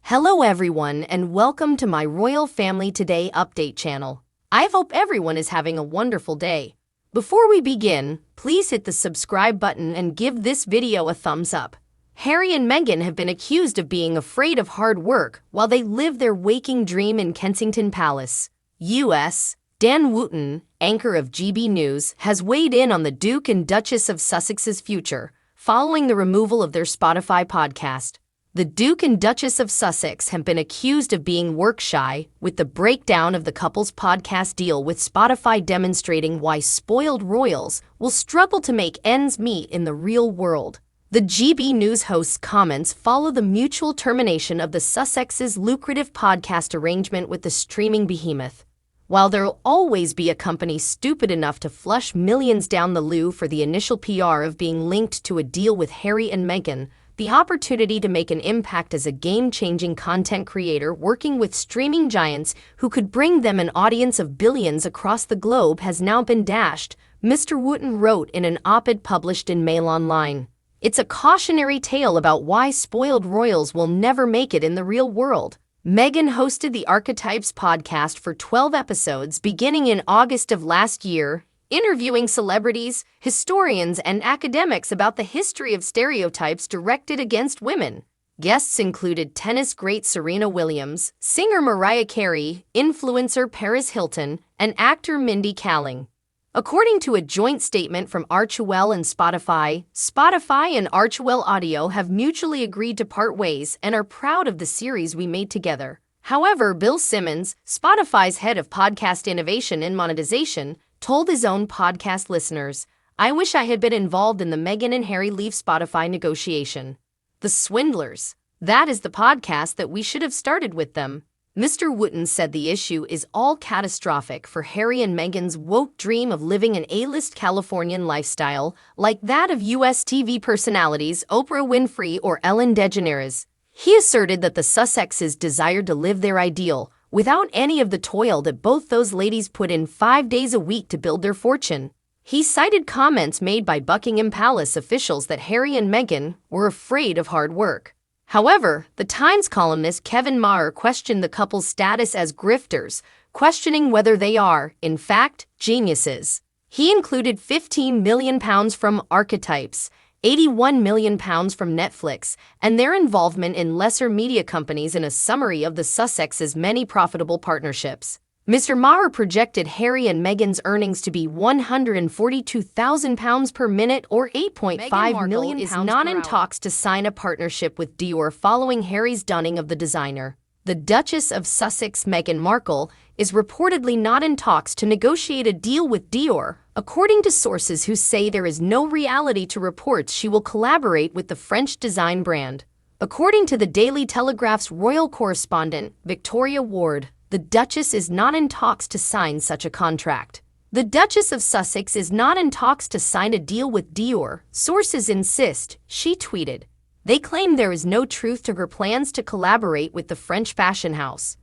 Hello everyone and welcome to my Royal Family Today update channel. I hope everyone is having a wonderful day. Before we begin, please hit the subscribe button and give this video a thumbs up. Harry and Meghan have been accused of being afraid of hard work while they live their waking dream in Kensington Palace, U.S. Dan Wootton, anchor of GB News, has weighed in on the Duke and Duchess of Sussex's future following the removal of their Spotify podcast. The Duke and Duchess of Sussex have been accused of being work-shy, with the breakdown of the couple's podcast deal with Spotify demonstrating why spoiled royals will struggle to make ends meet in the real world. The GB News host's comments follow the mutual termination of the Sussexes' lucrative podcast arrangement with the streaming behemoth. While there'll always be a company stupid enough to flush millions down the loo for the initial PR of being linked to a deal with Harry and Meghan, the opportunity to make an impact as a game-changing content creator working with streaming giants who could bring them an audience of billions across the globe has now been dashed, Mr. Wootton wrote in an op-ed published in Mail Online. It's a cautionary tale about why spoiled royals will never make it in the real world. Meghan hosted the Archetypes podcast for 12 episodes beginning in August of last year, interviewing celebrities, historians, and academics about the history of stereotypes directed against women. Guests included tennis great Serena Williams, singer Mariah Carey, influencer Paris Hilton, and actor Mindy Kaling. According to a joint statement from Archewell and Spotify, Spotify and Archewell Audio have mutually agreed to part ways and are proud of the series we made together. However, Bill Simmons, Spotify's head of podcast innovation and monetization, told his own podcast listeners, "I wish I had been involved in the Meghan and Harry leave Spotify negotiation. The Swindlers. That is the podcast that we should have started with them." Mr. Wootton said the issue is all catastrophic for Harry and Meghan's woke dream of living an A-list Californian lifestyle like that of U.S. TV personalities Oprah Winfrey or Ellen DeGeneres. He asserted that the Sussexes desired to live their ideal, without any of the toil that both those ladies put in 5 days a week to build their fortune. He cited comments made by Buckingham Palace officials that Harry and Meghan were afraid of hard work. However, the Times columnist Kevin Maher questioned the couple's status as grifters, questioning whether they are, in fact, geniuses. He included £15 million from Archetypes, £81 million from Netflix, and their involvement in lesser media companies in a summary of the Sussexes' many profitable partnerships. Mr. Maher projected Harry and Meghan's earnings to be £142,000 per minute or £8.5 million is not in talks to sign a partnership with Dior following Harry's dunning of the designer. The Duchess of Sussex, Meghan Markle, is reportedly not in talks to negotiate a deal with Dior, according to sources who say there is no reality to reports she will collaborate with the French design brand. According to the Daily Telegraph's royal correspondent, Victoria Ward, the Duchess is not in talks to sign such a contract. The Duchess of Sussex is not in talks to sign a deal with Dior, sources insist, she tweeted. They claim there is no truth to her plans to collaborate with the French fashion house.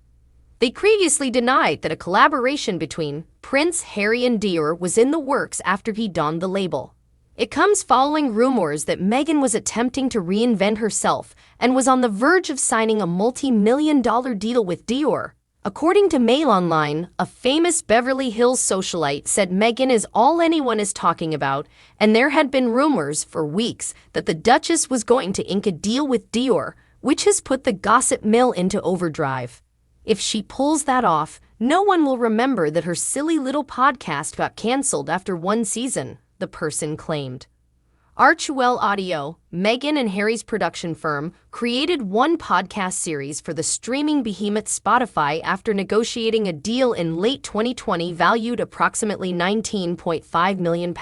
They previously denied that a collaboration between Prince Harry and Dior was in the works after he donned the label. It comes following rumors that Meghan was attempting to reinvent herself and was on the verge of signing a multi-million-dollar deal with Dior. According to Mail Online, a famous Beverly Hills socialite said Meghan is all anyone is talking about, and there had been rumors for weeks that the Duchess was going to ink a deal with Dior, which has put the gossip mill into overdrive. If she pulls that off, no one will remember that her silly little podcast got cancelled after one season, the person claimed. Archewell Audio, Meghan and Harry's production firm, created one podcast series for the streaming behemoth Spotify after negotiating a deal in late 2020 valued approximately £19.5 million.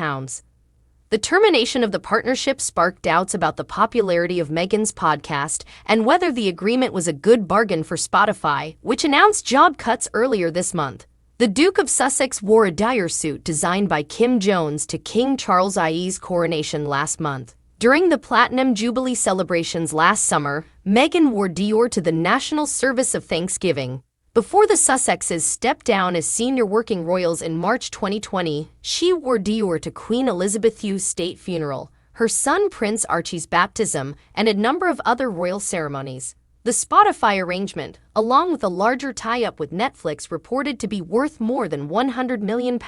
The termination of the partnership sparked doubts about the popularity of Meghan's podcast and whether the agreement was a good bargain for Spotify, which announced job cuts earlier this month. The Duke of Sussex wore a dire suit designed by Kim Jones to King Charles II's coronation last month. During the Platinum Jubilee celebrations last summer, Meghan wore Dior to the National Service of Thanksgiving. Before the Sussexes stepped down as senior working royals in March 2020, she wore Dior to Queen Elizabeth II's state funeral, her son Prince Archie's baptism, and a number of other royal ceremonies. The Spotify arrangement, along with a larger tie-up with Netflix reported to be worth more than £100 million,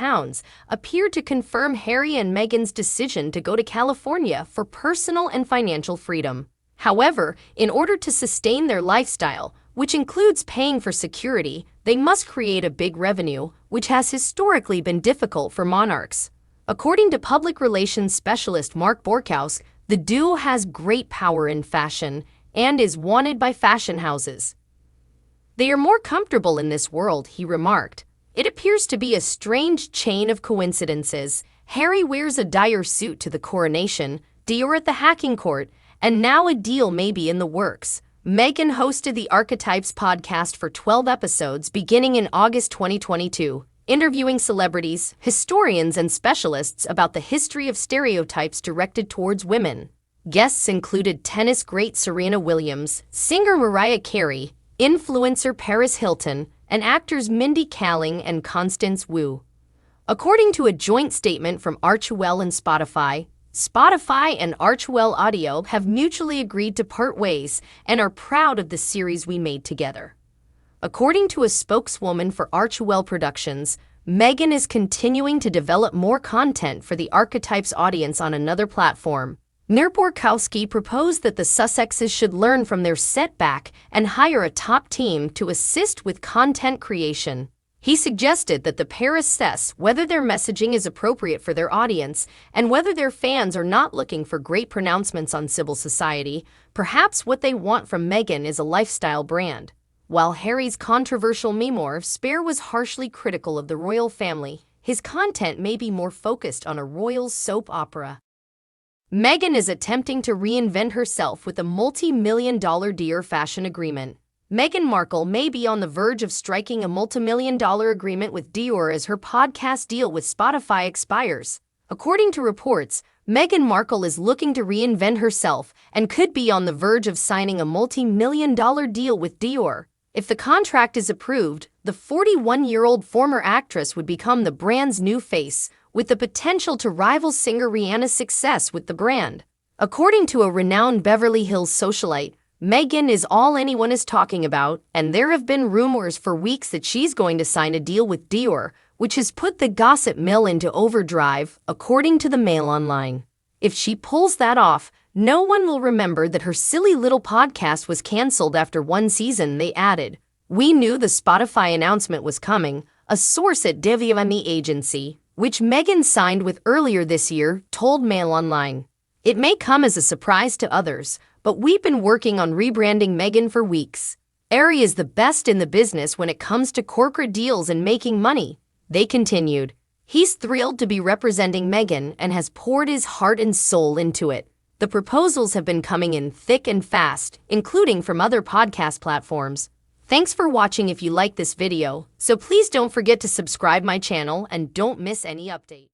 appeared to confirm Harry and Meghan's decision to go to California for personal and financial freedom. However, in order to sustain their lifestyle, which includes paying for security, they must create a big revenue, which has historically been difficult for monarchs. According to public relations specialist Mark Borkhaus, the duo has great power in fashion and is wanted by fashion houses. They are more comfortable in this world, he remarked. It appears to be a strange chain of coincidences. Harry wears a dire suit to the coronation, Dior at the hacking court, and now a deal may be in the works. Meghan hosted the Archetypes podcast for 12 episodes beginning in August 2022, interviewing celebrities, historians, and specialists about the history of stereotypes directed towards women. Guests included tennis great Serena Williams, singer Mariah Carey, influencer Paris Hilton, and actors Mindy Kaling and Constance Wu. According to a joint statement from Archewell and Spotify, Spotify and Archewell Audio have mutually agreed to part ways and are proud of the series we made together. According to a spokeswoman for Archewell Productions, Meghan is continuing to develop more content for the Archetypes audience on another platform. Borkowski proposed that the Sussexes should learn from their setback and hire a top team to assist with content creation. He suggested that the pair assess whether their messaging is appropriate for their audience and whether their fans are not looking for great pronouncements on civil society. Perhaps what they want from Meghan is a lifestyle brand. While Harry's controversial memoir, Spare, was harshly critical of the royal family, his content may be more focused on a royal soap opera. Meghan is attempting to reinvent herself with a multi-million-dollar Dior fashion agreement. Meghan Markle may be on the verge of striking a multi-million-dollar agreement with Dior as her podcast deal with Spotify expires. According to reports, Meghan Markle is looking to reinvent herself and could be on the verge of signing a multi-million-dollar deal with Dior. If the contract is approved, the 41-year-old former actress would become the brand's new face, with the potential to rival singer Rihanna's success with the brand. According to a renowned Beverly Hills socialite, Meghan is all anyone is talking about, and there have been rumors for weeks that she's going to sign a deal with Dior, which has put the gossip mill into overdrive, according to the Mail Online. If she pulls that off, no one will remember that her silly little podcast was canceled after one season, they added. We knew the Spotify announcement was coming, a source at WME agency, which Meghan signed with earlier this year, told Mail Online. It may come as a surprise to others, but we've been working on rebranding Meghan for weeks. Harry is the best in the business when it comes to corporate deals and making money, they continued. He's thrilled to be representing Meghan and has poured his heart and soul into it. The proposals have been coming in thick and fast, including from other podcast platforms. Thanks for watching. If you like this video, so please don't forget to subscribe my channel and don't miss any update.